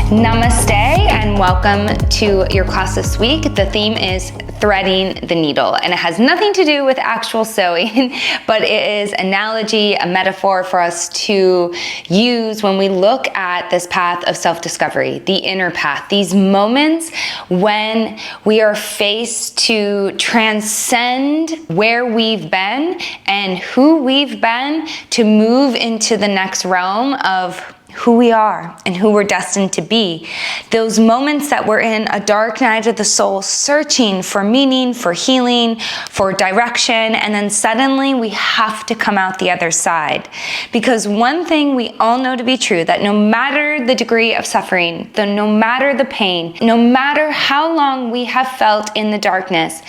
Namaste and welcome to your class this week. The theme is threading the needle, and it has nothing to do with actual sewing, but it is analogy, a metaphor for us to use when we look at this path of self-discovery, the inner path, these moments when we are faced to transcend where we've been and who we've been to move into the next realm of who we are and who we're destined to be. Those moments that we're in a dark night of the soul, searching for meaning, for healing, for direction, and then suddenly we have to come out the other side. Because one thing we all know to be true, that no matter the degree of suffering, no matter the pain, no matter how long we have felt in the darkness,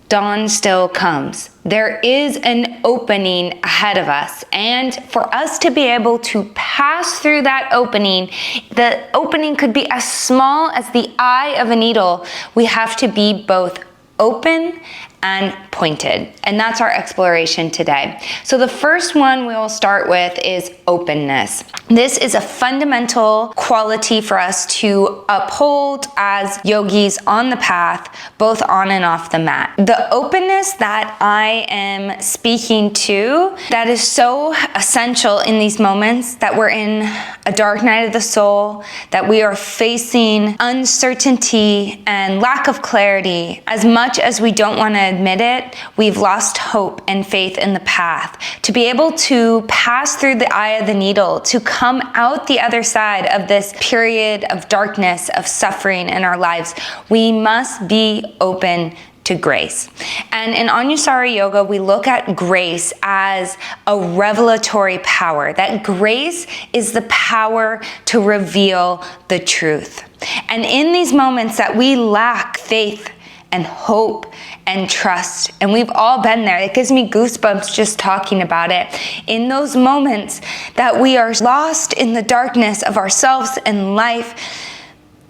dawn still comes. There is an opening ahead of us. And for us to be able to pass through that opening, the opening could be as small as the eye of a needle. We have to be both open and pointed. And that's our exploration today. So the first one we will start with is openness. This is a fundamental quality for us to uphold as yogis on the path, both on and off the mat. The openness that I am speaking to, that is so essential in these moments that we're in a dark night of the soul, that we are facing uncertainty and lack of clarity. As much as we don't want to admit it, we've lost hope and faith in the path. To be able to pass through the eye of the needle, to come out the other side of this period of darkness, of suffering in our lives, we must be open to grace. And in Anusara Yoga, we look at grace as a revelatory power, that grace is the power to reveal the truth. And in these moments that we lack faith and hope and trust, and we've all been there. It gives me goosebumps just talking about it. In those moments that we are lost in the darkness of ourselves and life,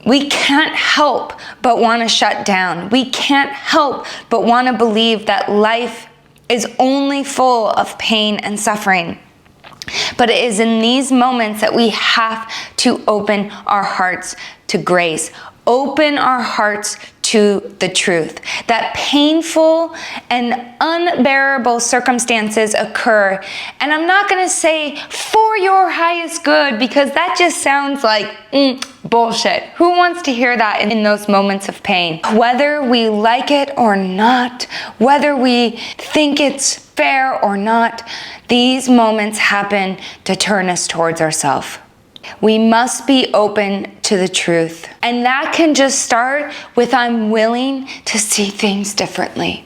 we can't help but want to shut down. We can't help but want to believe that life is only full of pain and suffering. But it is in these moments that we have to open our hearts to grace, open our hearts to the truth. That painful and unbearable circumstances occur. And I'm not going to say for your highest good, because that just sounds like bullshit. Who wants to hear that in those moments of pain? Whether we like it or not, whether we think it's fair or not, these moments happen to turn us towards ourselves. We must be open to the truth. And that can just start with I'm willing to see things differently.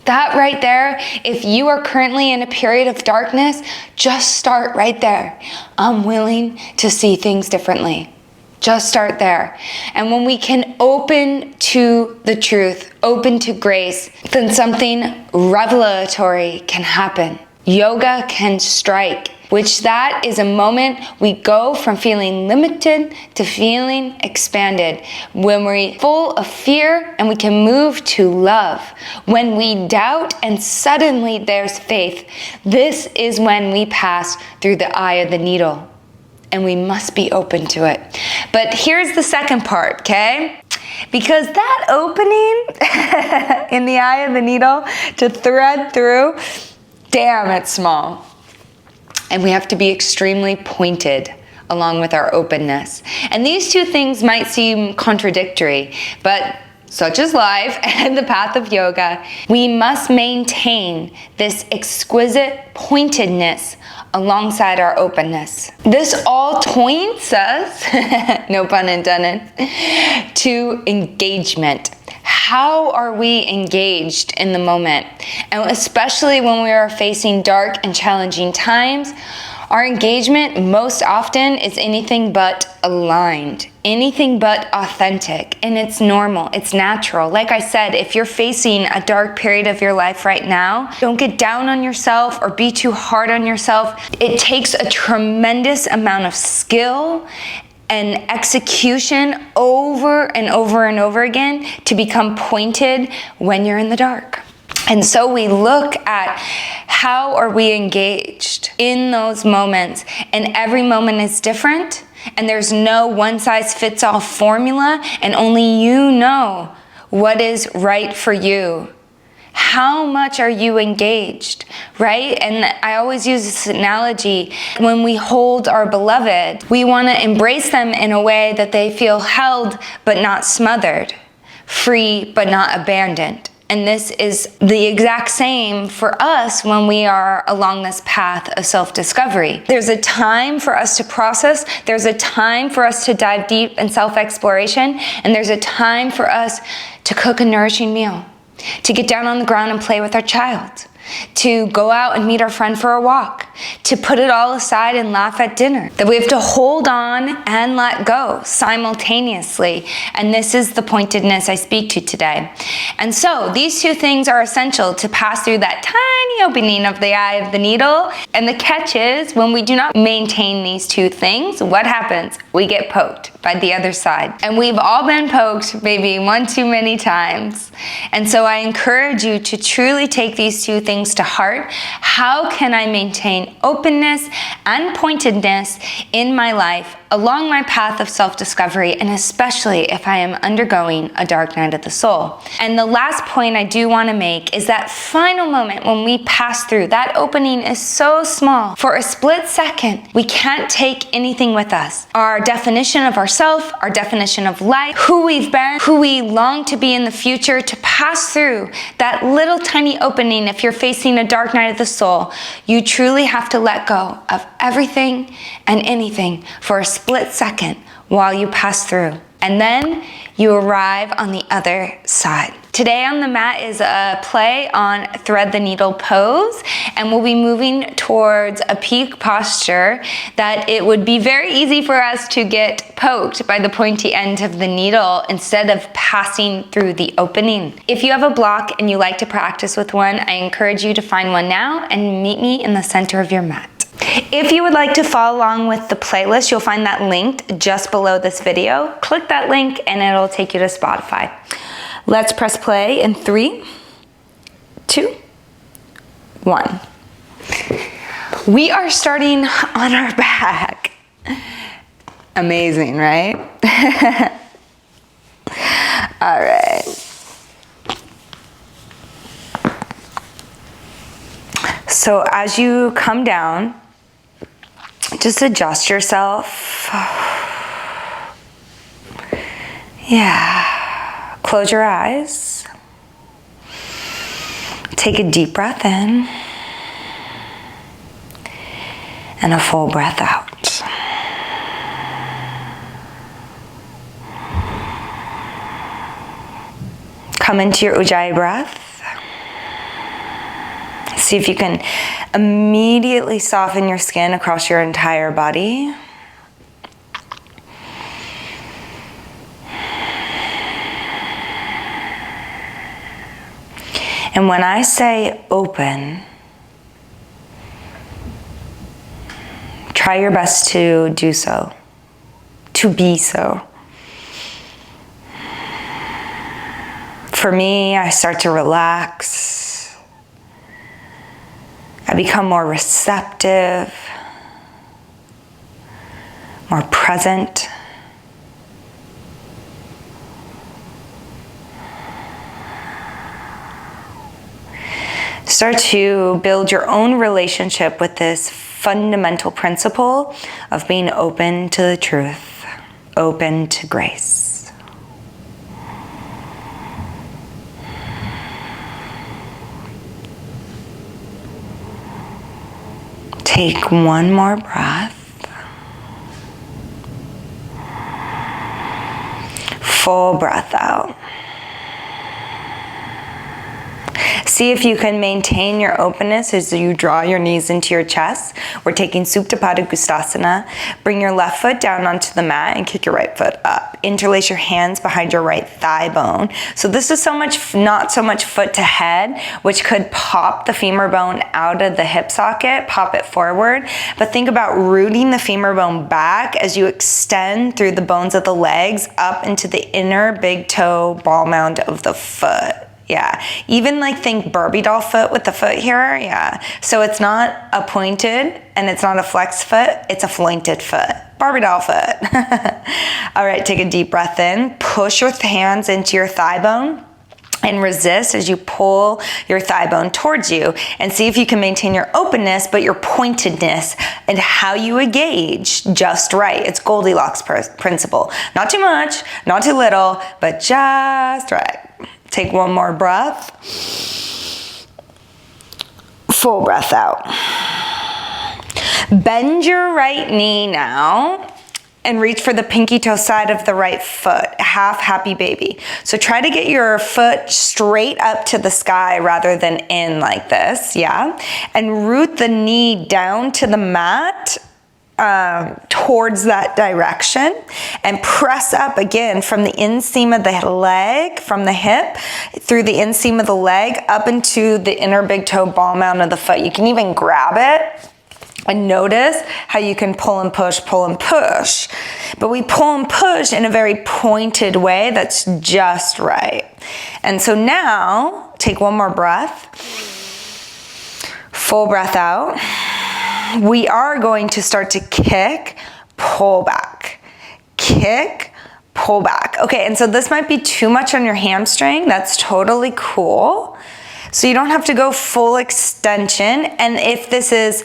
That right there, if you are currently in a period of darkness, just start right there. I'm willing to see things differently. Just start there. And when we can open to the truth, open to grace, then something revelatory can happen. Yoga can strike, which that is a moment we go from feeling limited to feeling expanded. When we're full of fear and we can move to love. When we doubt and suddenly there's faith. This is when we pass through the eye of the needle. And we must be open to it. But here's the second part, okay? Because that opening in the eye of the needle to thread through, damn, it's small. And we have to be extremely pointed along with our openness. And these two things might seem contradictory, but such is life and the path of yoga. We must maintain this exquisite pointedness alongside our openness. This all points us, no pun intended, to engagement. How are we engaged in the moment? And especially when we are facing dark and challenging times, our engagement most often is anything but aligned, anything but authentic, and it's normal, it's natural. Like I said, if you're facing a dark period of your life right now, don't get down on yourself or be too hard on yourself. It takes a tremendous amount of skill and execution over and over and over again to become pointed when you're in the dark. And so we look at how are we engaged in those moments, and every moment is different. And there's no one-size-fits-all formula, and only you know what is right for you. How much are you engaged, right? And I always use this analogy. When we hold our beloved, we want to embrace them in a way that they feel held but not smothered, free but not abandoned. And this is the exact same for us when we are along this path of self-discovery. There's a time for us to process, there's a time for us to dive deep in self-exploration, and there's a time for us to cook a nourishing meal, to get down on the ground and play with our child, to go out and meet our friend for a walk, to put it all aside and laugh at dinner. That we have to hold on and let go simultaneously. And this is the pointedness I speak to today. And so these two things are essential to pass through that tiny opening of the eye of the needle. And the catch is, when we do not maintain these two things, what happens? We get poked by the other side. And we've all been poked maybe one too many times. And so I encourage you to truly take these two things to heart. How can I maintain openness and pointedness in my life along my path of self-discovery, and especially if I am undergoing a dark night of the soul? And the last point I do want to make is that final moment when we pass through, that opening is so small. For a split second, we can't take anything with us. Our definition of ourself, our definition of life, who we've been, who we long to be in the future, to pass through that little tiny opening. If you're facing a dark night of the soul, you truly have to let go of everything and anything for a split second while you pass through. And then you arrive on the other side. Today on the mat is a play on thread the needle pose, and we'll be moving towards a peak posture that it would be very easy for us to get poked by the pointy end of the needle instead of passing through the opening. If you have a block and you like to practice with one, I encourage you to find one now and meet me in the center of your mat. If you would like to follow along with the playlist, you'll find that linked just below this video. Click that link and it'll take you to Spotify. Let's press play in 3, 2, 1. We are starting on our back. Amazing, right? All right. So as you come down, just adjust yourself. Yeah. Close your eyes. Take a deep breath in and a full breath out. Come into your Ujjayi breath. See if you can immediately soften your skin across your entire body. And when I say open, try your best to do so, to be so. For me, I start to relax. I become more receptive, more present. Start to build your own relationship with this fundamental principle of being open to the truth, open to grace. Take one more breath. Full breath out. See if you can maintain your openness as you draw your knees into your chest. We're taking Supta Pada Gustasana. Bring your left foot down onto the mat and kick your right foot up. Interlace your hands behind your right thigh bone. So this is not so much foot to head, which could pop the femur bone out of the hip socket, pop it forward. But think about rooting the femur bone back as you extend through the bones of the legs up into the inner big toe ball mound of the foot. Yeah, even like think Barbie doll foot with the foot here. Yeah, so it's not a pointed and it's not a flexed foot, it's a flointed foot. Barbie doll foot. All right, take a deep breath in. Push your hands into your thigh bone and resist as you pull your thigh bone towards you, and see if you can maintain your openness, but your pointedness and how you engage just right. It's Goldilocks principle. Not too much, not too little, but just right. Take one more breath. Full breath out. Bend your right knee now and reach for the pinky toe side of the right foot, half happy baby. So try to get your foot straight up to the sky rather than in like this, yeah? And root the knee down to the mat towards that direction, and press up again from the inseam of the leg, from the hip, through the inseam of the leg, up into the inner big toe ball mount of the foot. You can even grab it. And notice how you can pull and push, but we pull and push in a very pointed way that's just right. And so now, take one more breath, full breath out. We are going to start to kick, pull back, kick, pull back. Okay, and so this might be too much on your hamstring. That's totally cool. So you don't have to go full extension. And if this is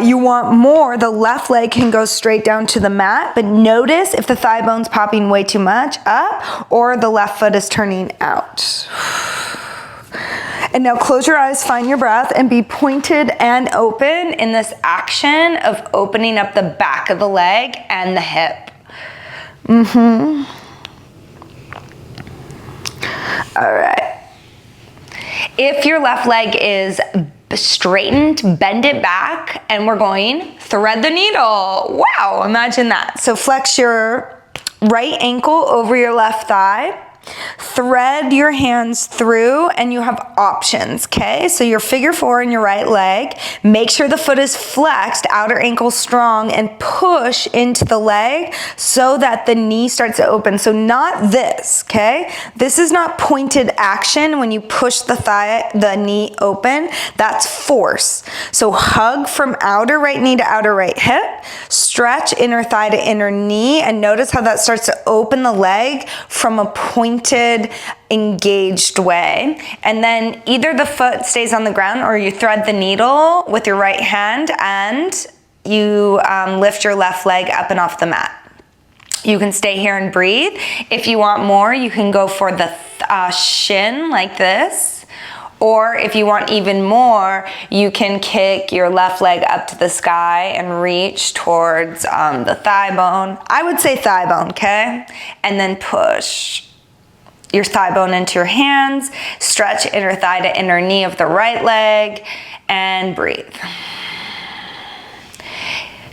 you want more, the left leg can go straight down to the mat, but notice if the thigh bone's popping way too much up or the left foot is turning out. And now close your eyes, find your breath, and be pointed and open in this action of opening up the back of the leg and the hip. All right. If your left leg is straightened, bend it back, and we're going thread the needle. Wow, imagine that. So flex your right ankle over your left thigh. Thread your hands through, and you have options, okay? So your figure four in your right leg. Make sure the foot is flexed, outer ankle strong, and push into the leg so that the knee starts to open. So not this, okay? This is not pointed action when you push the knee open. That's force. So hug from outer right knee to outer right hip. Stretch inner thigh to inner knee, and notice how that starts to open the leg from a pointed, engaged way. And then either the foot stays on the ground or you thread the needle with your right hand and you lift your left leg up and off the mat. You can stay here and breathe. If you want more, you can go for the shin like this. Or if you want even more, you can kick your left leg up to the sky and reach towards the thigh bone. I would say thigh bone, okay? And then push your thigh bone into your hands, stretch inner thigh to inner knee of the right leg, and breathe.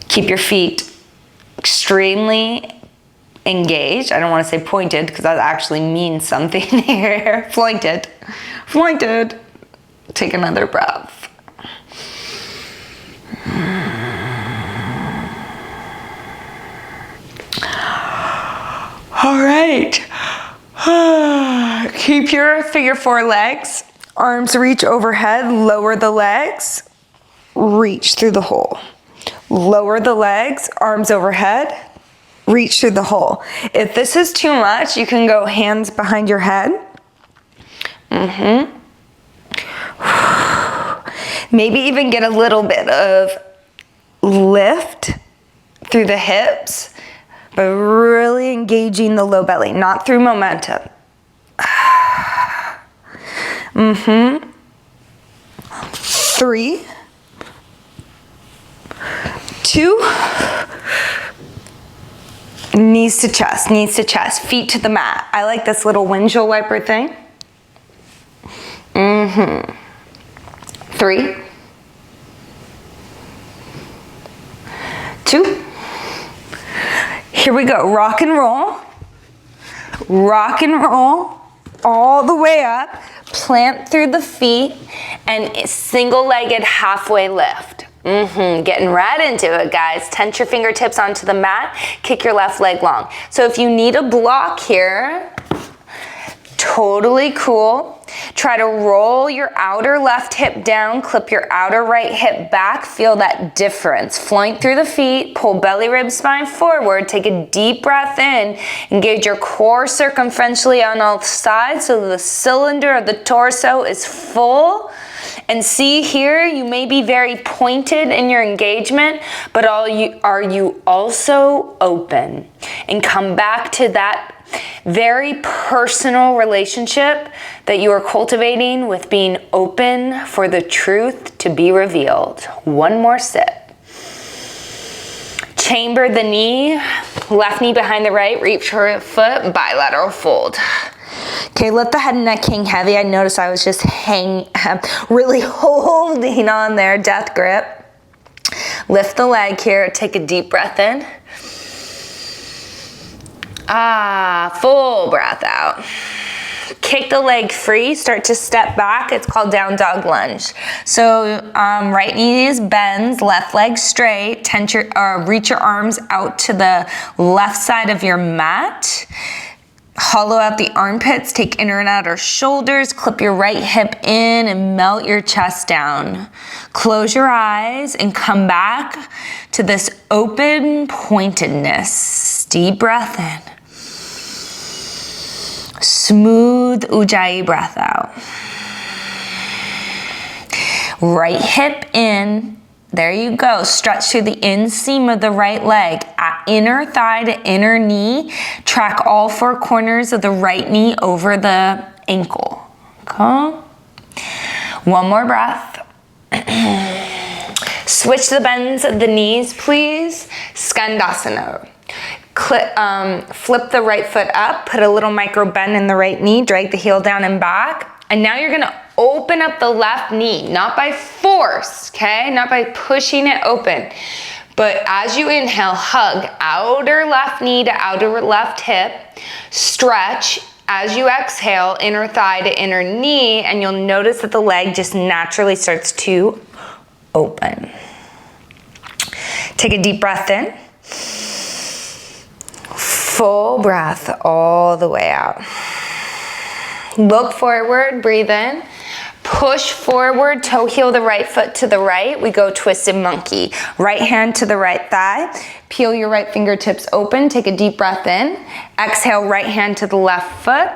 Keep your feet extremely engaged. I don't want to say pointed because that actually means something here. Pointed. Take another breath. All right. Keep your figure four legs. Arms reach overhead, lower the legs, reach through the hole. Lower the legs, arms overhead, reach through the hole. If this is too much, you can go hands behind your head. Maybe even get a little bit of lift through the hips, but really engaging the low belly, not through momentum. 3, 2, knees to chest, feet to the mat. I like this little windshield wiper thing. 3, 2, here we go. Rock and roll all the way up, plant through the feet, and single-legged halfway lift. Getting right into it, guys. Tense your fingertips onto the mat, kick your left leg long. So if you need a block here, totally cool. Try to roll your outer left hip down, clip your outer right hip back. Feel that difference. Flank through the feet, pull belly, rib, spine forward. Take a deep breath in. Engage your core circumferentially on all sides so the cylinder of the torso is full. And see here, you may be very pointed in your engagement, but are you also open? And come back to that very personal relationship that you are cultivating with being open for the truth to be revealed. One more sip. Chamber the knee, left knee behind the right, reach for foot, bilateral fold. Okay, let the head and neck hang heavy. I noticed I was just really holding on there, death grip. Lift the leg here, take a deep breath in. Full breath out. Kick the leg free, start to step back. It's called down dog lunge. So right knee is bends, left leg straight, reach your arms out to the left side of your mat. Hollow out the armpits, take inner and outer shoulders, clip your right hip in and melt your chest down. Close your eyes and come back to this open pointedness. Deep breath in. Smooth Ujjayi breath out. Right hip in. There you go. Stretch through the inseam of the right leg. Inner thigh to inner knee. Track all four corners of the right knee over the ankle. Okay. One more breath. Switch the bends of the knees, please. Skandasana. Flip the right foot up. Put a little micro bend in the right knee. Drag the heel down and back. And now you're going to open up the left knee, not by force, okay? Not by pushing it open. But as you inhale, hug outer left knee to outer left hip. Stretch as you exhale, inner thigh to inner knee, and you'll notice that the leg just naturally starts to open. Take a deep breath in. Full breath all the way out. Look forward, breathe in. Push forward, toe heel the right foot to the right. We go twisted monkey. Right hand to the right thigh. Peel your right fingertips open. Take a deep breath in. Exhale, right hand to the left foot.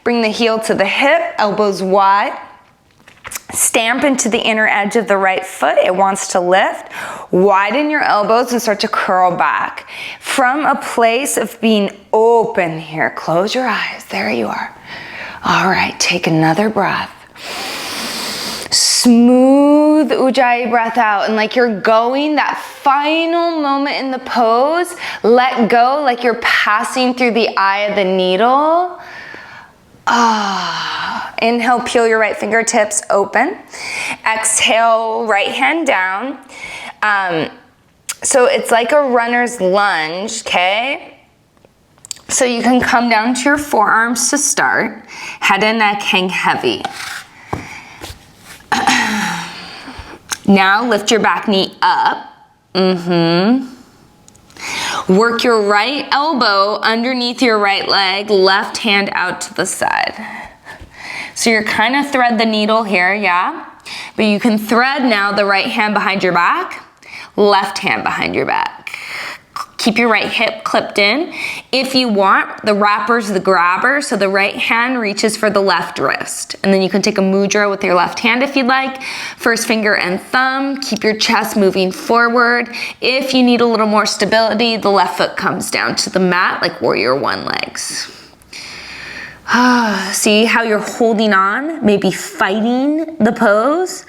Bring the heel to the hip, elbows wide. Stamp into the inner edge of the right foot. It wants to lift. Widen your elbows and start to curl back. From a place of being open here. Close your eyes. There you are. All right, take another breath. Smooth Ujjayi breath out, and like you're going, that final moment in the pose, let go like you're passing through the eye of the needle. Inhale, peel your right fingertips open. Exhale, right hand down. So it's like a runner's lunge, okay? So you can come down to your forearms to start. Head and neck hang heavy. Now lift your back knee up. Work your right elbow underneath your right leg, left hand out to the side. So you're kind of thread the needle here, yeah? But you can thread now the right hand behind your back, left hand behind your back. Keep your right hip clipped in. If you want, the wrapper's the grabber, so the right hand reaches for the left wrist. And then you can take a mudra with your left hand if you'd like. First finger and thumb. Keep your chest moving forward. If you need a little more stability, the left foot comes down to the mat like warrior one legs. See how you're holding on, maybe fighting the pose?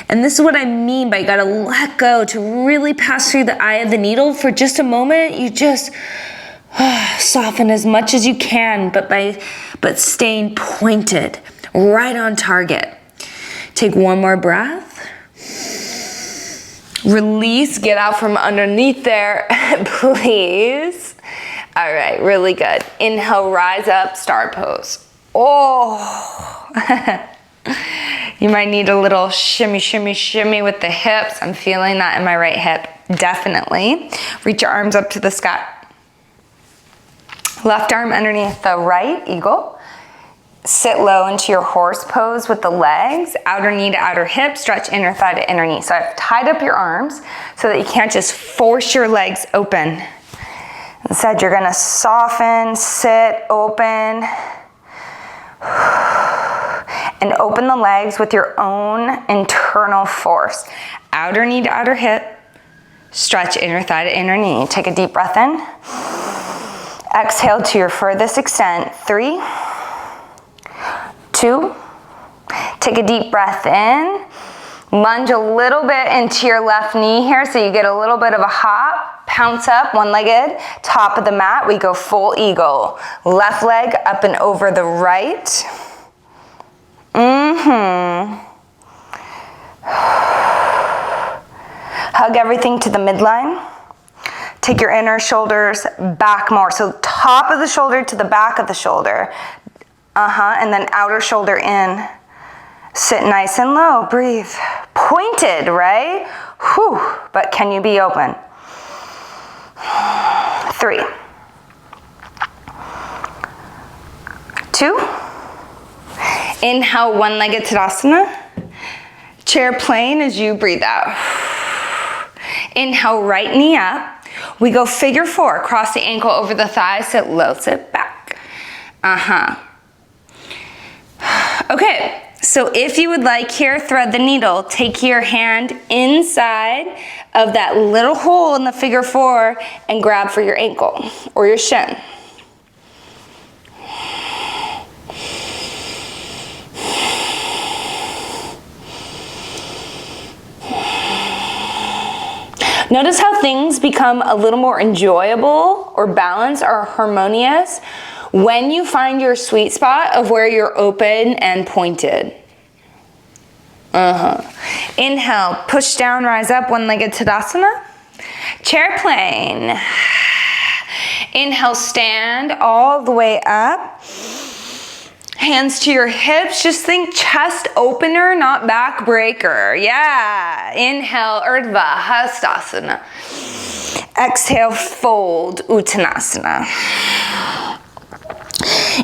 And this is what I mean by you gotta let go to really pass through the eye of the needle for just a moment. You just soften as much as you can, but staying pointed, right on target. Take one more breath. Release, get out from underneath there, please. All right, really good. Inhale, rise up, star pose. You might need a little shimmy, shimmy, shimmy with the hips. I'm feeling that in my right hip, definitely. Reach your arms up to the sky. Left arm underneath the right, eagle. sit low into your horse pose with the legs, outer knee to outer hip, stretch inner thigh to inner knee. So I've tied up your arms so that you can't just force your legs open. Instead, you're gonna soften, sit, open, and open the legs with your own internal force. Outer knee to outer hip, stretch inner thigh to inner knee. Take a deep breath in. Exhale to your furthest extent. 3, 2, take a deep breath in. Lunge a little bit into your left knee here so you get a little bit of a hop. Pounce up, one-legged, top of the mat. We go full eagle. Left leg up and over the right. Hug everything to the midline. Take your inner shoulders back more. So top of the shoulder to the back of the shoulder. And then outer shoulder in. Sit nice and low, breathe. Pointed, right? Whew, but can you be open? 3, 2. Inhale, one-legged Tadasana. Chair plane as you breathe out. Inhale, right knee up. We go figure 4. Cross the ankle over the thigh, sit low, sit back. Okay, so if you would like here, thread the needle. Take your hand inside of that little hole in the figure 4 and grab for your ankle or your shin. Notice how things become a little more enjoyable or balanced or harmonious when you find your sweet spot of where you're open and pointed. Inhale, push down, rise up, one-legged Tadasana. Chair plane. Inhale, stand all the way up. Hands to your hips. Just think chest opener, not back breaker. Yeah. Inhale, Urdhva Hastasana. Exhale, fold Uttanasana.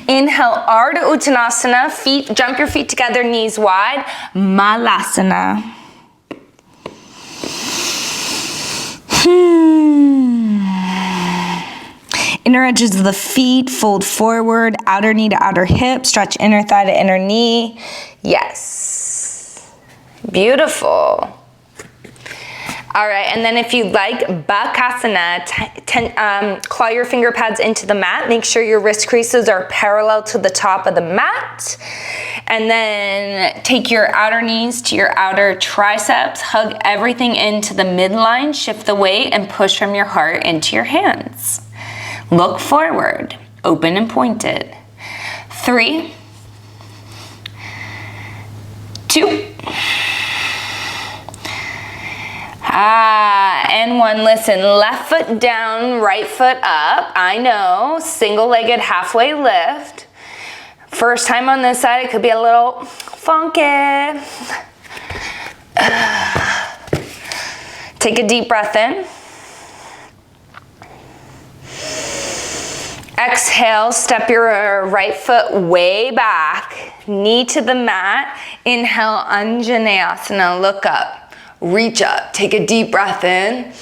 Inhale, Ardha Uttanasana. Feet, jump your feet together, knees wide. Malasana. Inner edges of the feet, fold forward, outer knee to outer hip, stretch inner thigh to inner knee. Yes. Beautiful. All right, and then if you'd like, Bakasana, claw your finger pads into the mat. Make sure your wrist creases are parallel to the top of the mat. And then take your outer knees to your outer triceps. Hug everything into the midline. Shift the weight and push from your heart into your hands. Look forward, open and pointed. 3, 2, and 1. Listen, left foot down, right foot up. I know, single-legged halfway lift. First time on this side, it could be a little funky. Take a deep breath in. Exhale, step your right foot way back, knee to the mat. Inhale, Anjaneyasana, look up, reach up, take a deep breath in.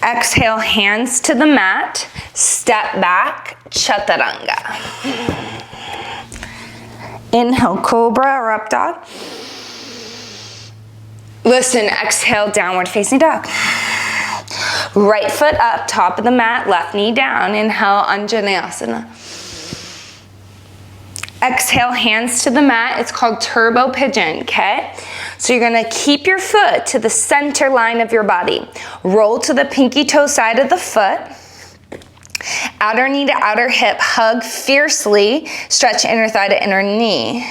Exhale, hands to the mat, step back, Chaturanga. Inhale, Cobra or Up Dog. Listen, exhale, Downward Facing Dog. Right foot up, top of the mat, left knee down. Inhale, Anjaneyasana. Exhale, hands to the mat. It's called Turbo Pigeon, okay? So you're gonna keep your foot to the center line of your body. Roll to the pinky toe side of the foot. Outer knee to outer hip, hug fiercely, stretch inner thigh to inner knee.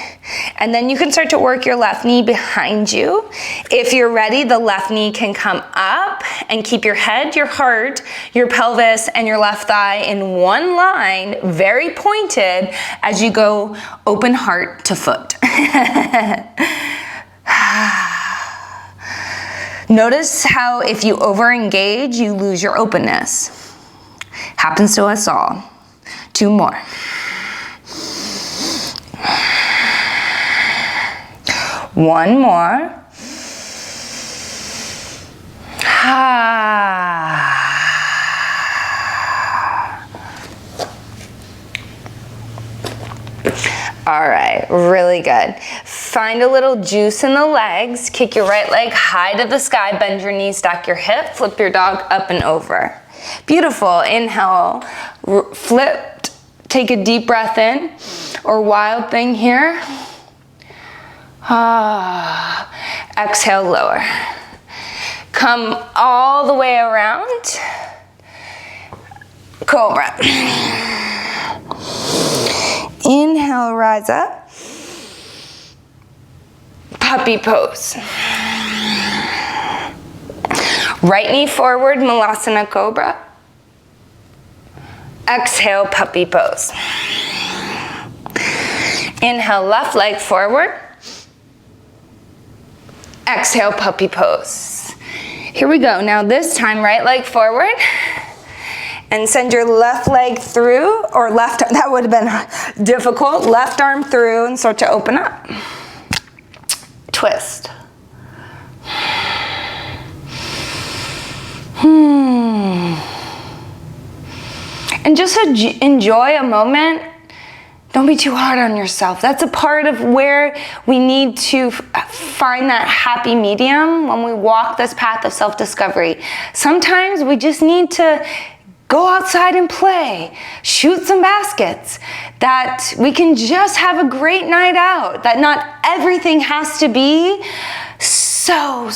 And then you can start to work your left knee behind you. If you're ready, the left knee can come up and keep your head, your heart, your pelvis, and your left thigh in one line, very pointed as you go open heart to foot. Notice how if you over-engage, you lose your openness. Happens to us all. 2 more. One more. All right, really good. Find a little juice in the legs. Kick your right leg high to the sky, bend your knees, stack your hip, flip your dog up and over. Beautiful. Inhale, flipped. Take a deep breath in, or wild thing here. Exhale, lower. Come all the way around. Cobra. Inhale, rise up. Puppy pose. Right knee forward, Malasana Cobra. Exhale, puppy pose. Inhale, left leg forward. Exhale, puppy pose. Here we go. Now this time, right leg forward. And send your left leg through, or left, that would have been difficult. Left arm through and start to open up. Twist. And just enjoy a moment. Don't be too hard on yourself. That's a part of where we need to find that happy medium when we walk this path of self-discovery. Sometimes we just need to go outside and play, shoot some baskets, that we can just have a great night out, that not everything has to be so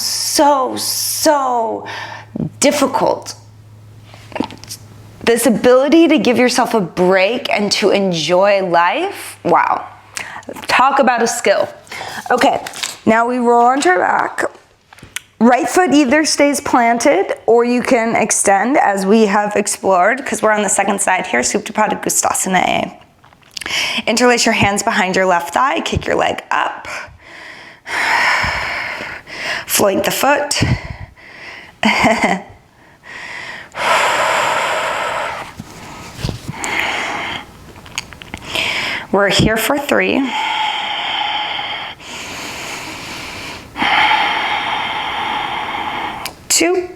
difficult. This ability to give yourself a break and to enjoy life, wow. Talk about a skill. Okay, now we roll onto our back. Right foot either stays planted or you can extend, as we have explored, because we're on the second side here, Supta Pada Gustasana A. Interlace your hands behind your left thigh, kick your leg up. Float the foot. We're here for 3. Two.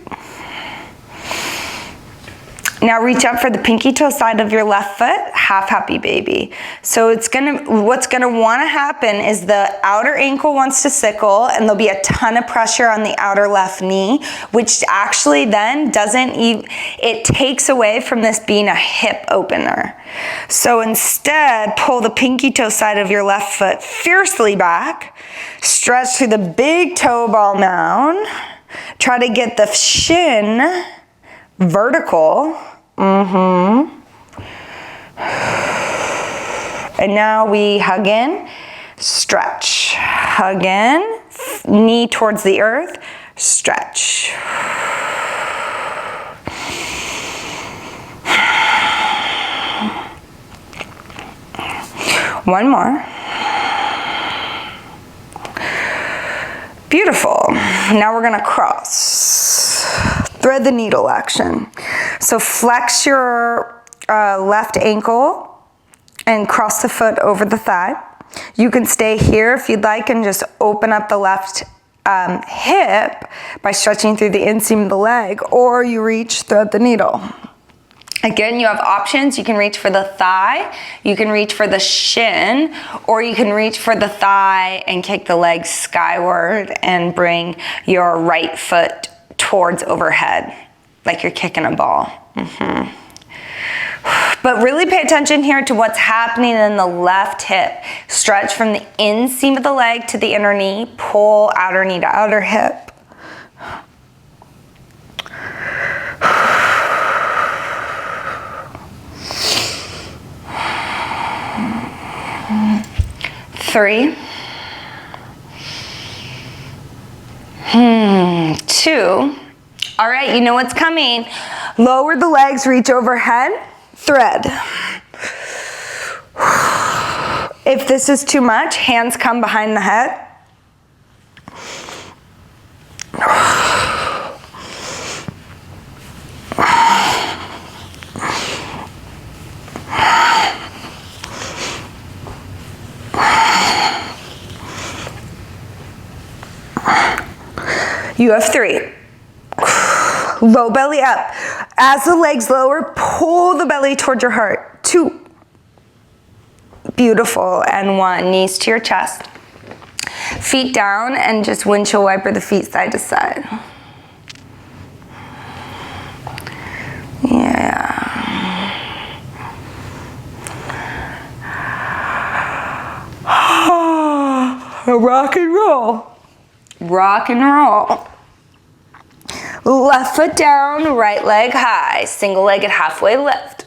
Now reach up for the pinky toe side of your left foot, half happy baby. So what's gonna wanna happen is the outer ankle wants to sickle, and there'll be a ton of pressure on the outer left knee, which actually then it takes away from this being a hip opener. So instead, pull the pinky toe side of your left foot fiercely back, stretch through the big toe ball mound. Try to get the shin vertical. And now we hug in, stretch. Hug in, knee towards the earth, stretch. One more. Beautiful. Now we're gonna cross. Thread the needle action. So flex your left ankle and cross the foot over the thigh. You can stay here if you'd like and just open up the left hip by stretching through the inseam of the leg, or you reach, thread the needle. Again, you have options. You can reach for the thigh, you can reach for the shin, or you can reach for the thigh and kick the leg skyward and bring your right foot towards overhead, like you're kicking a ball. But really pay attention here to what's happening in the left hip. Stretch from the inseam of the leg to the inner knee, pull outer knee to outer hip. Three. 2. All right, you know what's coming. Lower the legs, reach overhead, thread. If this is too much, hands come behind the head. You have 3. Low belly up. As the legs lower, pull the belly towards your heart. 2. Beautiful. And 1. Knees to your chest. Feet down and just windshield wiper the feet side to side. Yeah. Rock and roll. Rock and roll. Left foot down, right leg high. Single-legged halfway lift.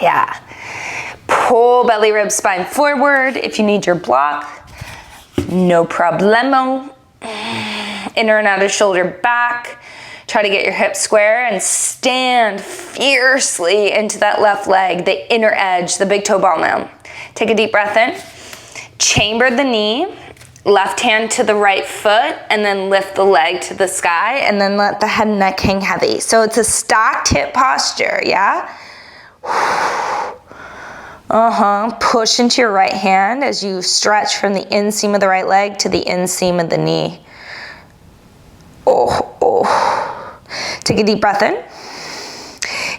Yeah. Pull belly, rib, spine forward. If you need your block, no problemo. Inner and outer shoulder back. Try to get your hips square and stand fiercely into that left leg, the inner edge, the big toe ball now. Take a deep breath in. Chamber the knee. Left hand to the right foot, and then lift the leg to the sky, and then let the head and neck hang heavy. So it's a stacked hip posture, yeah? Push into your right hand as you stretch from the inseam of the right leg to the inseam of the knee. Take a deep breath in.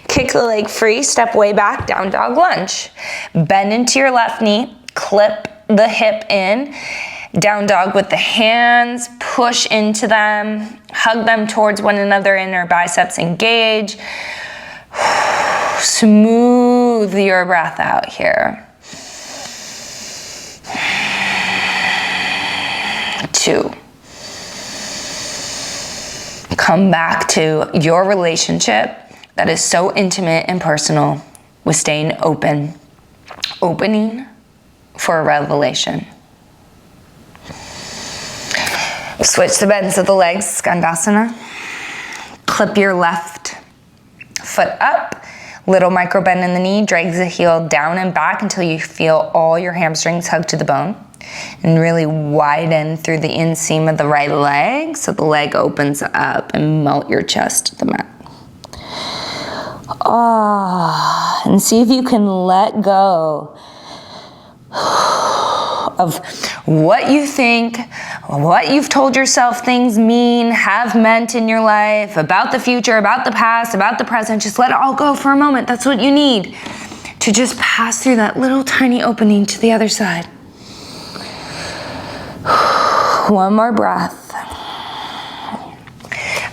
Kick the leg free, step way back, down dog lunge. Bend into your left knee, clip the hip in. Down dog with the hands, push into them, hug them towards one another, inner biceps engage. Smooth your breath out here. 2. Come back to your relationship that is so intimate and personal with staying open. Opening for a revelation. Switch the bends of the legs, Skandasana. Clip your left foot up. Little micro bend in the knee, drag the heel down and back until you feel all your hamstrings hug to the bone. And really widen through the inseam of the right leg so the leg opens up and melt your chest to the mat. And see if you can let go of what you think, what you've told yourself things mean, have meant in your life, about the future, about the past, about the present. Just let it all go for a moment. That's what you need to just pass through that little tiny opening to the other side. One more breath.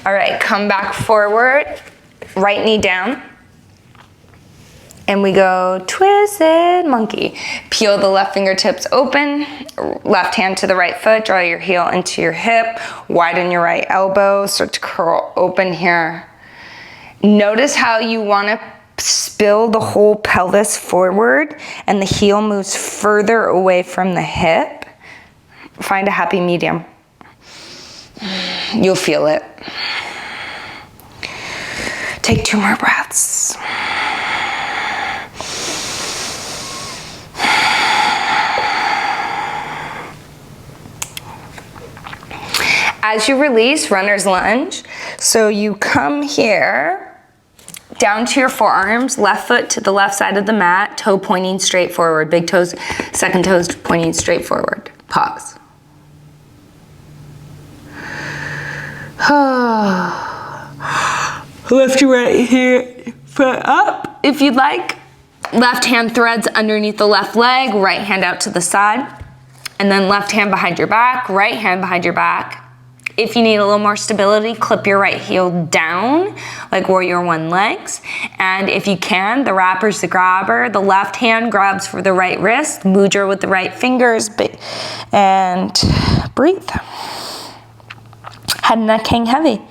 All right, come back forward, right knee down. And we go twisted monkey. Peel the left fingertips open, left hand to the right foot, draw your heel into your hip, widen your right elbow, start to curl open here. Notice how you wanna spill the whole pelvis forward and the heel moves further away from the hip. Find a happy medium. You'll feel it. Take 2 more breaths. As you release, runner's lunge. So you come here, down to your forearms, left foot to the left side of the mat, toe pointing straight forward, big toes, second toes pointing straight forward. Pause. Lift your right foot up if you'd like. Left hand threads underneath the left leg, right hand out to the side. And then left hand behind your back, right hand behind your back. If you need a little more stability, clip your right heel down, like warrior one legs. And if you can, the wrapper's the grabber. The left hand grabs for the right wrist, mudra with the right fingers, and breathe. Head and neck hang heavy.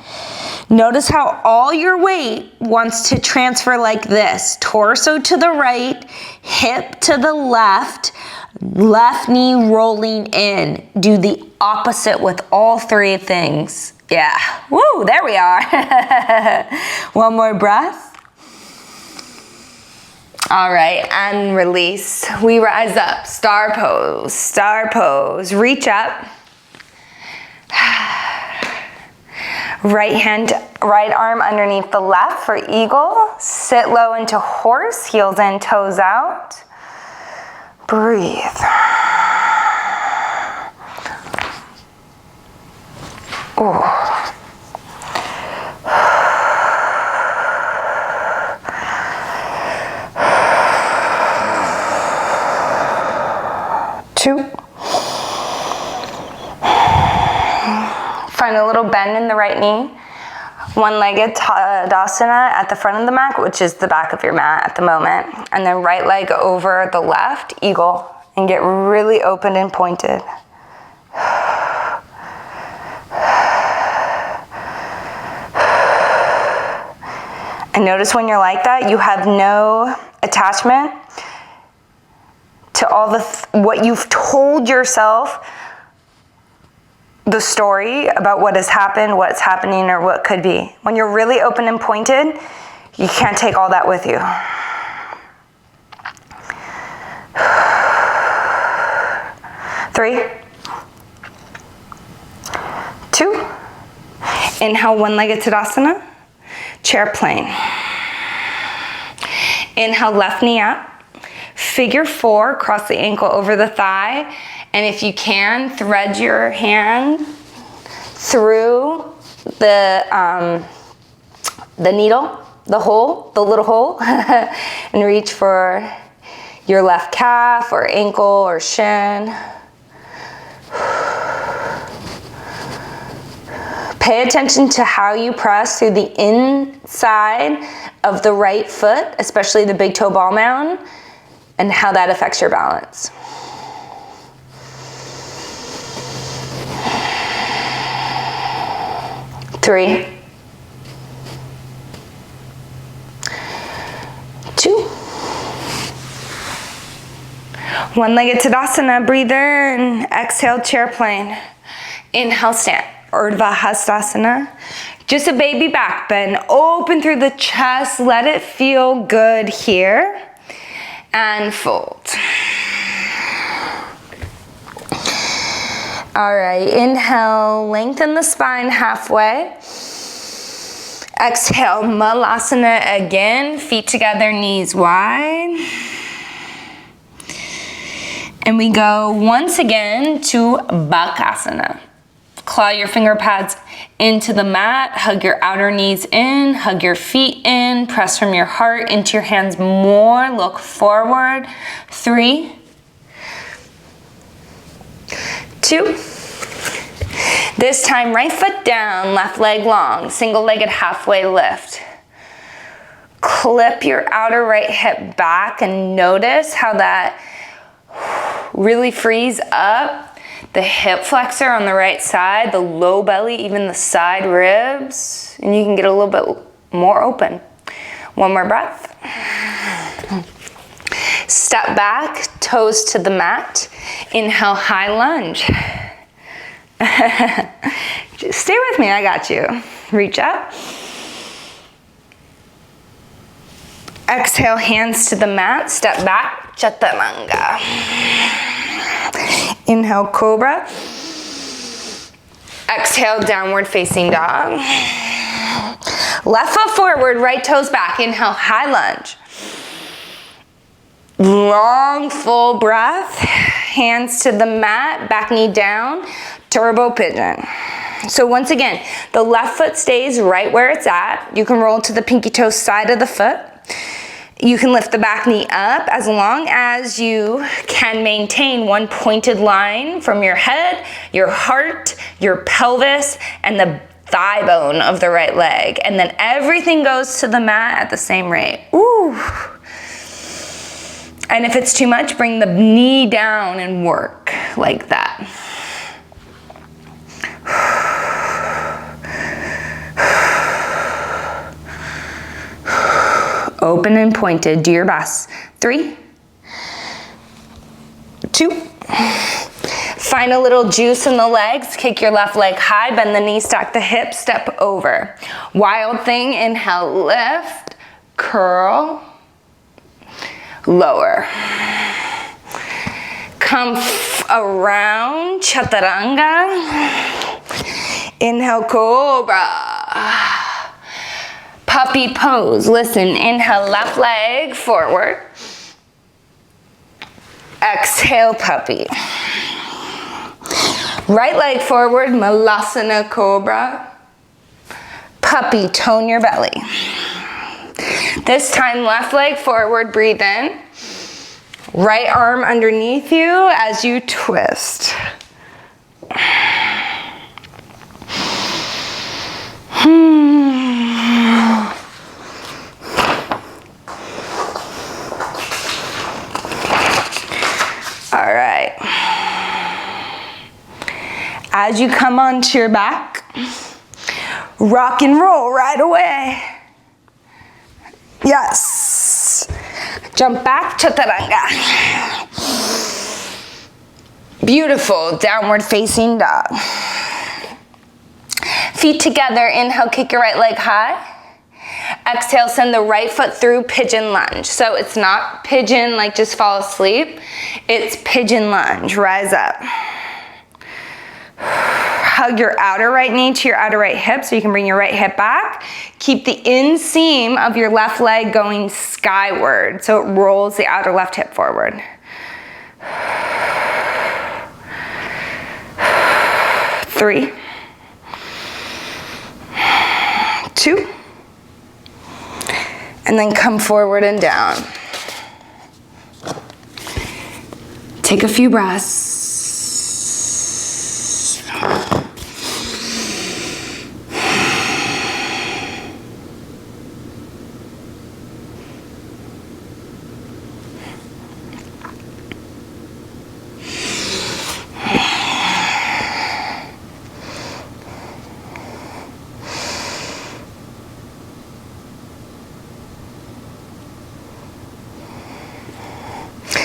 Notice how all your weight wants to transfer like this. Torso to the right, hip to the left, left knee rolling in. Do the opposite with all 3 things. Yeah, woo, there we are. One more breath. All right, and release. We rise up, star pose, reach up. Right arm underneath the left for eagle. Sit low into horse, heels in, toes out. Breathe. 1 Oh. 2. Find a little bend in the right knee. One-legged Tadasana at the front of the mat, which is the back of your mat at the moment. And then right leg over the left, eagle. And get really open and pointed. And notice when you're like that, you have no attachment to all the what you've told yourself, the story about what has happened, what's happening, or what could be. When you're really open and pointed, you can't take all that with you. 3, 2. Inhale, one-legged Tadasana, chair plane. Inhale, left knee up. Figure 4, cross the ankle over the thigh. And if you can, thread your hand through the needle, the hole, the little hole, and reach for your left calf or ankle or shin. Pay attention to how you press through the inside of the right foot, especially the big toe ball mound, and how that affects your balance. 3, 2. One-legged Tadasana, breathe in, exhale, chair plane. Inhale, stand, Urdhva Hastasana. Just a baby back bend, open through the chest, let it feel good here. And fold. All right, inhale, lengthen the spine halfway. Exhale, Malasana again, feet together, knees wide. And we go once again to Bakasana. Claw your finger pads into the mat, hug your outer knees in, hug your feet in, press from your heart into your hands more, look forward. 3, 2. This time, right foot down, left leg long, single-legged halfway lift. Clip your outer right hip back and notice how that really frees up the hip flexor on the right side, the low belly, even the side ribs, and you can get a little bit more open. One more breath. Step back, toes to the mat. Inhale, high lunge. Just stay with me, I got you. Reach up. Exhale, hands to the mat, step back, Chaturanga. Inhale, cobra. Exhale, downward facing dog. Left foot forward, right toes back. Inhale, high lunge. Long, full breath. Hands to the mat, back knee down, turbo pigeon. So once again, the left foot stays right where it's at. You can roll to the pinky toe side of the foot. You can lift the back knee up as long as you can maintain one pointed line from your head, your heart, your pelvis, and the thigh bone of the right leg. And then everything goes to the mat at the same rate. Ooh. And if it's too much, bring the knee down and work like that. Open and pointed, do your best. 3, 2. Find a little juice in the legs, kick your left leg high, bend the knee, stack the hips, step over. Wild thing, inhale, lift, curl, lower. Come around, Chaturanga. Inhale, cobra. Puppy pose. Listen, inhale, left leg forward. Exhale, puppy. Right leg forward, Malasana Cobra. Puppy, tone your belly. This time, left leg forward, breathe in. Right arm underneath you as you twist. All right. As you come onto your back, rock and roll right away. Yes. Jump back, chaturanga. Beautiful, downward facing dog. Feet together, inhale, kick your right leg high. Exhale, send the right foot through pigeon lunge. So it's not pigeon, like just fall asleep. It's pigeon lunge, rise up. Hug your outer right knee to your outer right hip so you can bring your right hip back. Keep the inseam of your left leg going skyward so it rolls the outer left hip forward. 3, 2, and then come forward and down. Take a few breaths.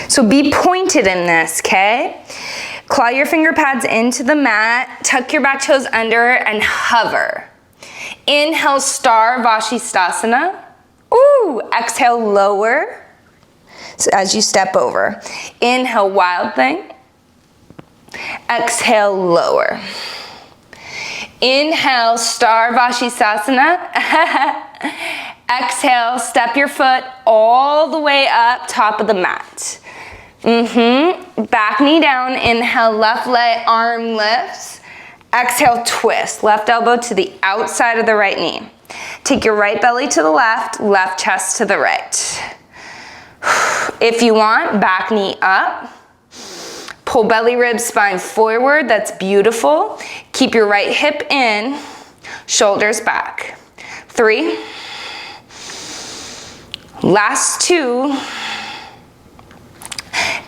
So be pointed in this, okay? Claw your finger pads into the mat, tuck your back toes under, and hover. Inhale, Star Vashisthasana. Ooh, exhale, lower. So as you step over. Inhale, Wild Thing. Exhale, lower. Inhale, Star Vashisthasana. Exhale, step your foot all the way up top of the mat. Back knee down, inhale, left leg, arm lifts. Exhale, twist, left elbow to the outside of the right knee. Take your right belly to the left, left chest to the right. If you want, back knee up. Pull belly, ribs, spine forward, that's beautiful. Keep your right hip in, shoulders back. 3. Last 2.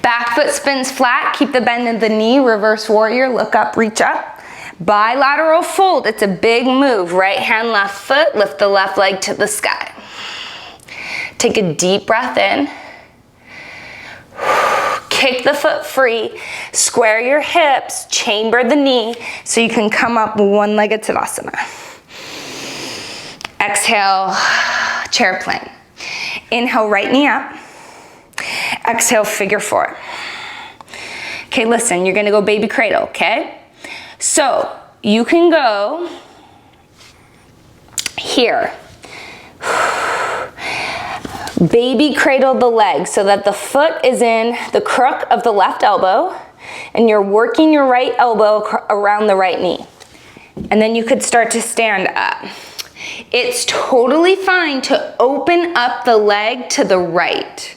Back foot spins flat, keep the bend in the knee, reverse warrior, look up, reach up. Bilateral fold, it's a big move. Right hand, left foot, lift the left leg to the sky. Take a deep breath in. Kick the foot free, square your hips, chamber the knee so you can come up one-legged Tadasana. Exhale, chair plank. Inhale, right knee up. Exhale, figure 4. Okay, listen, you're gonna go baby cradle, okay? So you can go here. Baby cradle the leg so that the foot is in the crook of the left elbow and you're working your right elbow around the right knee. And then you could start to stand up. It's totally fine to open up the leg to the right.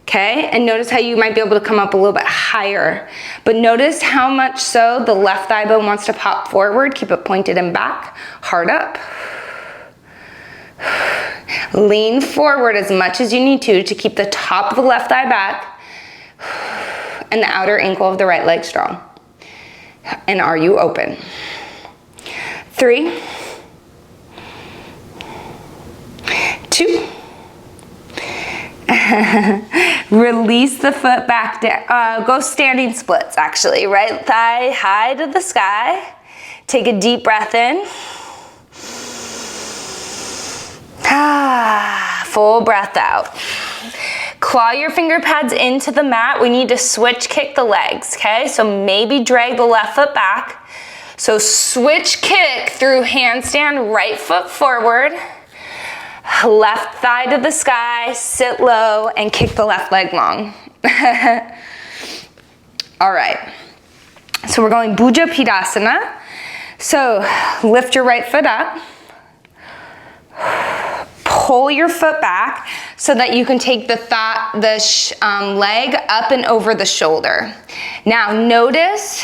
Okay, and notice how you might be able to come up a little bit higher. But notice how much so the left thigh bone wants to pop forward. Keep it pointed and back, heart up. Lean forward as much as you need to keep the top of the left thigh back and the outer ankle of the right leg strong. And are you open? 3, 2, release the foot back down. Go standing splits actually. Right thigh high to the sky. Take a deep breath in. Full breath out. Claw your finger pads into the mat. We need to switch kick the legs, okay? So maybe drag the left foot back. So switch kick through handstand, right foot forward. Left thigh to the sky, sit low, and kick the left leg long. All right. So we're going Bhuja Pidasana. So lift your right foot up. Pull your foot back so that you can take the leg up and over the shoulder. Now notice,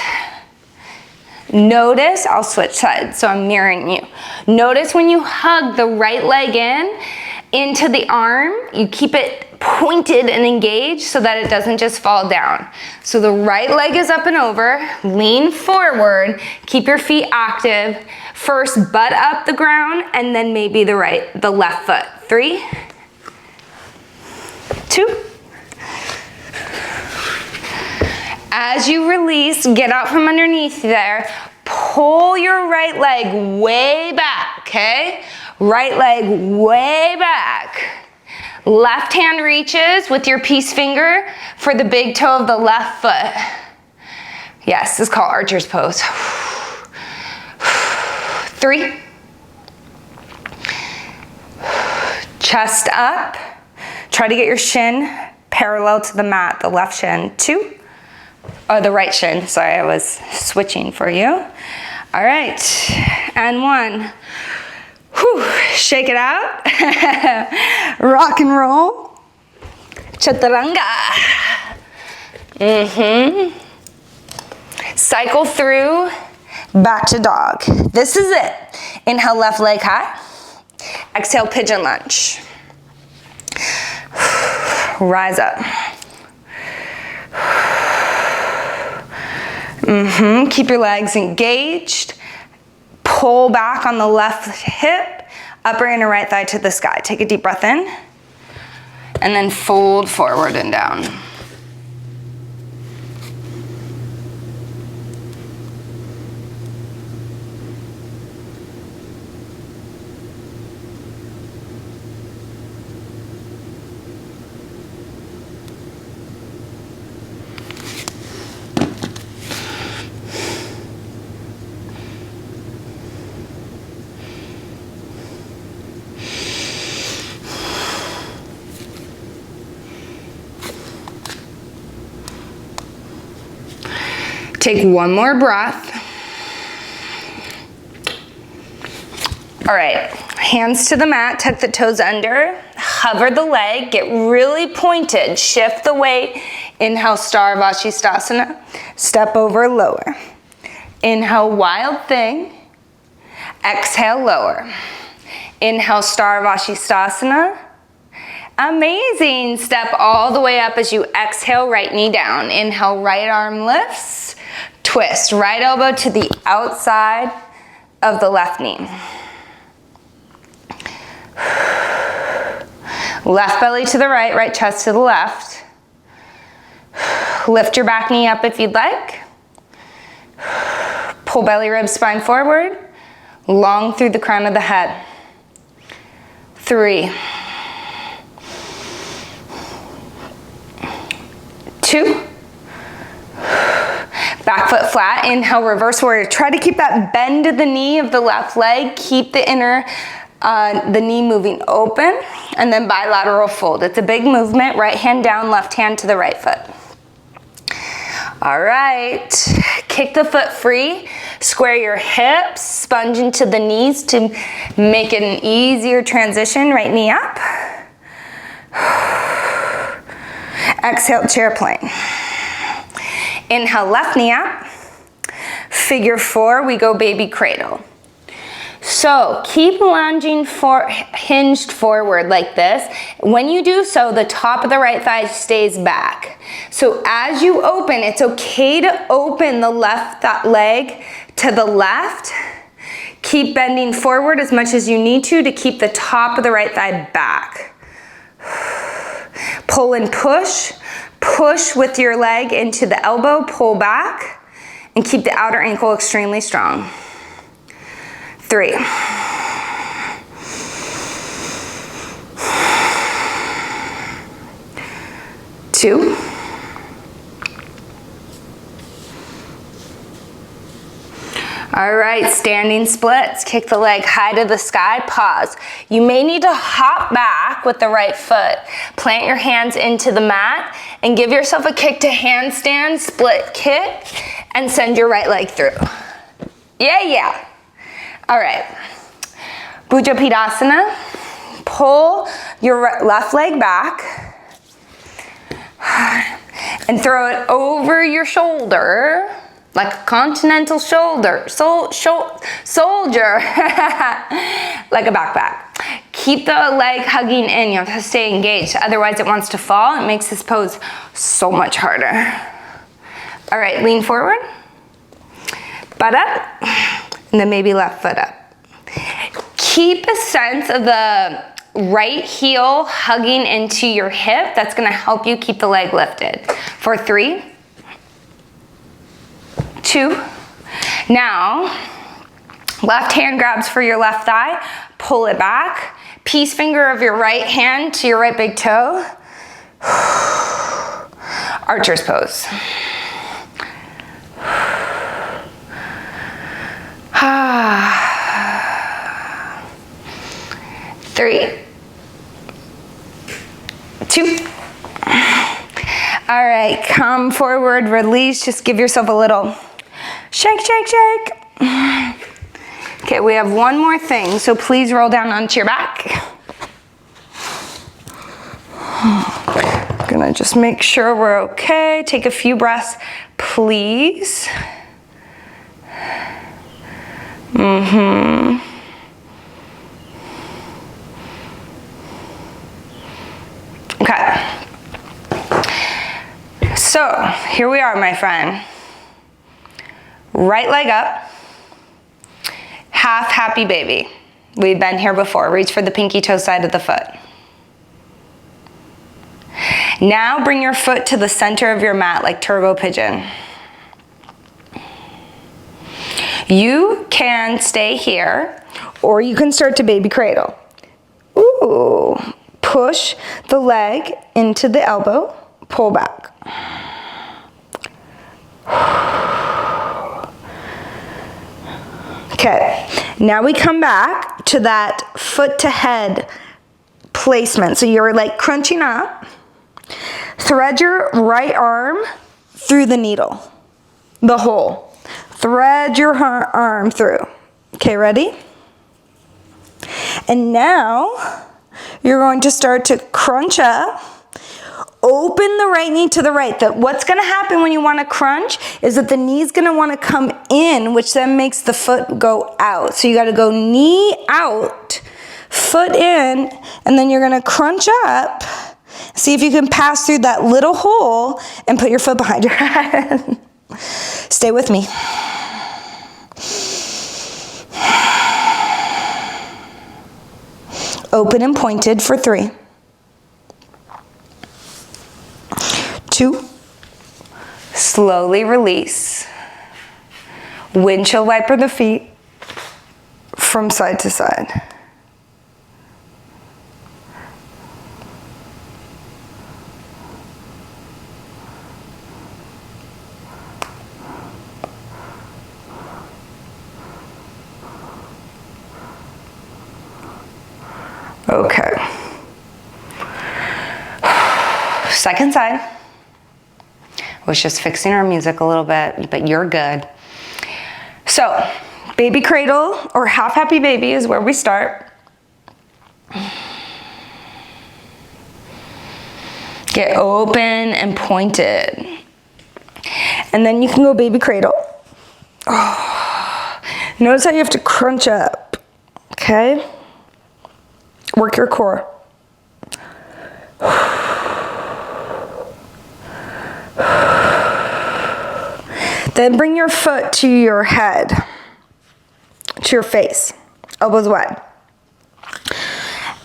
I'll switch sides so I'm mirroring you. Notice when you hug the right leg into the arm, you keep it pointed and engaged so that it doesn't just fall down. So the right leg is up and over, lean forward, keep your feet active. First, butt up the ground, and then maybe the left foot. 3, 2. As you release, get out from underneath there, pull your right leg way back, okay? Right leg way back. Left hand reaches with your peace finger for the big toe of the left foot. Yes, this is called archer's pose. 3. Chest up. Try to get your shin parallel to the mat, the left shin. 2. Oh, the right shin. Sorry, I was switching for you. All right, and 1. Whew, shake it out. Rock and roll. Chaturanga. Cycle through, back to dog. This is it. Inhale, left leg high. Exhale, pigeon lunge. Rise up. Keep your legs engaged. Pull back on the left hip, upper inner right thigh to the sky. Take a deep breath in, and then fold forward and down. Take one more breath. All right, hands to the mat, tuck the toes under, hover the leg, get really pointed, shift the weight. Inhale, Star Vashisthasana, step over, lower. Inhale, wild thing. Exhale, lower. Inhale, Star Vashisthasana. Amazing. Step all the way up as you exhale, right knee down. Inhale, right arm lifts. Twist, right elbow to the outside of the left knee. Left belly to the right, right chest to the left. Lift your back knee up if you'd like. Pull belly, ribs, spine forward. Long through the crown of the head. 3, 2. Back foot flat, inhale, reverse warrior. Try to keep that bend to the knee of the left leg. Keep the inner, the knee moving open, and then bilateral fold. It's a big movement, right hand down, left hand to the right foot. All right, kick the foot free, square your hips, sponge into the knees to make it an easier transition, right knee up. Exhale, chair plane. Inhale, left knee up. Figure 4, we go baby cradle. So keep lunging hinged forward like this. When you do so, the top of the right thigh stays back. So as you open, it's okay to open the left leg to the left. Keep bending forward as much as you need to keep the top of the right thigh back. Pull and push. Push with your leg into the elbow, pull back, and keep the outer ankle extremely strong. 3. 2. All right, standing splits. Kick the leg high to the sky, pause. You may need to hop back with the right foot. Plant your hands into the mat and give yourself a kick to handstand, split kick, and send your right leg through. Yeah. All right, Bujapidasana. Pull your left leg back and throw it over your shoulder like a continental soldier, like a backpack. Keep the leg hugging in. You have to stay engaged, otherwise it wants to fall. It makes this pose so much harder. All right, lean forward, butt up, and then maybe left foot up. Keep a sense of the right heel hugging into your hip. That's gonna help you keep the leg lifted. For 3, 2. Now, left hand grabs for your left thigh, pull it back. Peace finger of your right hand to your right big toe. Archer's pose. 3, 2. All right, come forward, release. Just give yourself a little shake, shake, shake. Okay, we have one more thing, so please roll down onto your back. Gonna just make sure we're okay. Take a few breaths, please. Okay. So, here we are, my friend. Right leg up. Half happy baby. We've been here before. Reach for the pinky toe side of the foot. Now bring your foot to the center of your mat like turbo pigeon. You can stay here, or you can start to baby cradle. Ooh. Push the leg into the elbow, pull back. Okay, now we come back to that foot to head placement. So you're like crunching up. Thread your right arm through the needle, the hole. Thread your arm through. Okay, ready? And now you're going to start to crunch up. Open the right knee to the right. What's going to happen when you want to crunch is that the knee's going to want to come in, which then makes the foot go out. So you got to go knee out, foot in, and then you're going to crunch up. See if you can pass through that little hole and put your foot behind your head. Stay with me. Open and pointed for 3, 2. Slowly release. Windshield wiper the feet from side to side. Okay. Second side. Was just fixing our music a little bit, but you're good. So, baby cradle or half happy baby is where we start. Get open and pointed. And then you can go baby cradle. Oh. Notice how you have to crunch up, okay? Work your core. Then bring your foot to your head, to your face, elbows wide.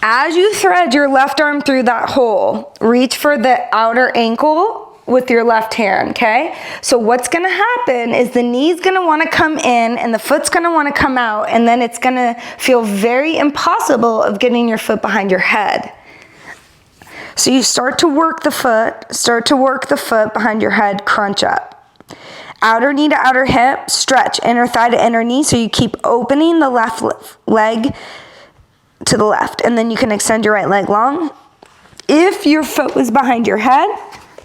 As you thread your left arm through that hole, reach for the outer ankle with your left hand, okay? So what's gonna happen is the knee's gonna wanna come in and the foot's gonna wanna come out, and then it's gonna feel very impossible of getting your foot behind your head. So you start to work the foot behind your head, crunch up. outer knee to outer hip, stretch inner thigh to inner knee, so you keep opening the left leg to the left, and then you can extend your right leg long. If your foot was behind your head,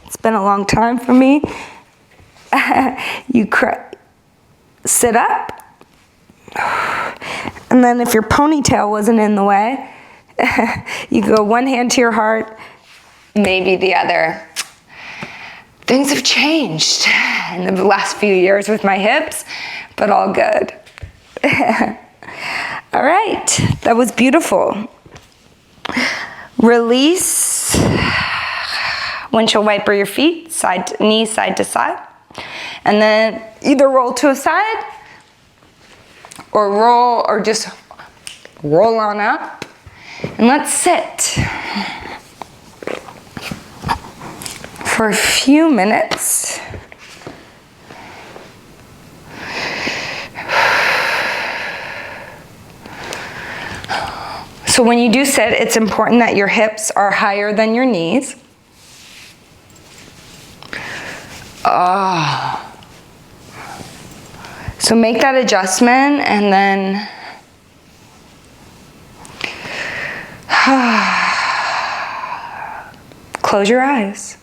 it's been a long time for me, you sit up, and then if your ponytail wasn't in the way, you go one hand to your heart, maybe the other. Things have changed in the last few years with my hips, but all good. All right, that was beautiful. Release. Windshield wiper your feet, knees side to side. And then either roll to a side or just roll on up. And let's sit for a few minutes. So when you do sit, it's important that your hips are higher than your knees. So make that adjustment and then close your eyes.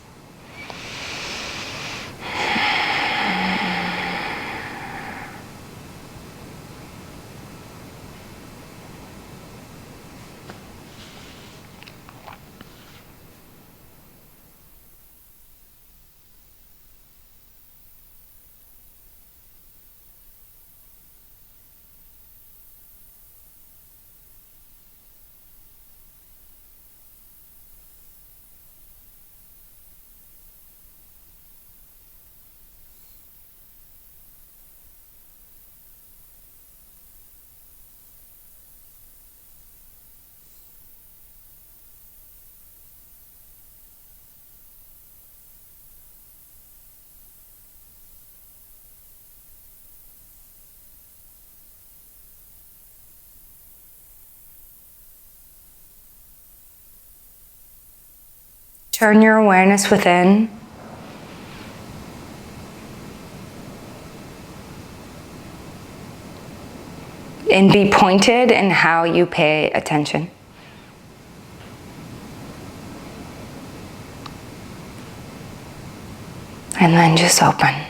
Turn your awareness within. And be pointed in how you pay attention. And then just open.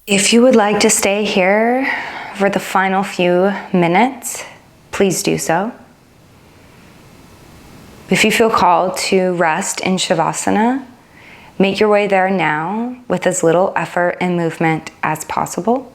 If you would like to stay here for the final few minutes, please do so. If you feel called to rest in Shavasana, make your way there now with as little effort and movement as possible.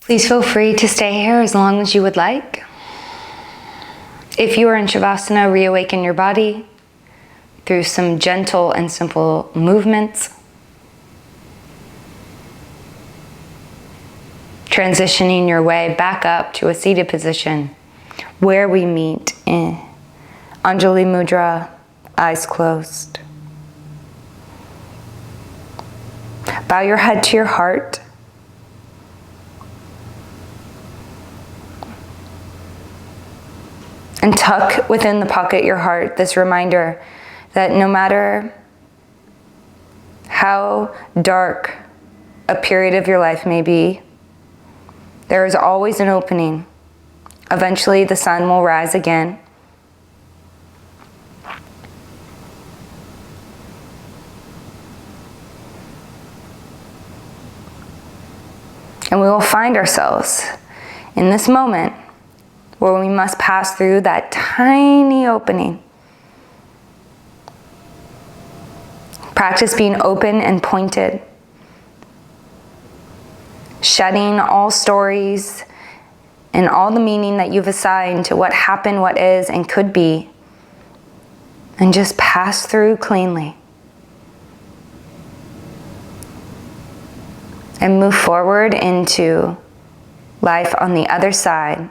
Please feel free to stay here as long as you would like. If you are in Shavasana, reawaken your body through some gentle and simple movements. Transitioning your way back up to a seated position where we meet in Anjali Mudra, eyes closed. Bow your head to your heart. And tuck within the pocket your heart this reminder that no matter how dark a period of your life may be, there is always an opening. Eventually the sun will rise again. And we will find ourselves in this moment where we must pass through that tiny opening. Practice being open and pointed, shedding all stories and all the meaning that you've assigned to what happened, what is, and could be, and just pass through cleanly. And move forward into life on the other side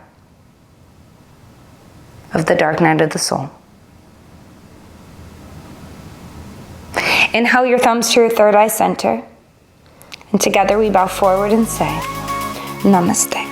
of the dark night of the soul. Inhale your thumbs to your third eye center. And together we bow forward and say, Namaste.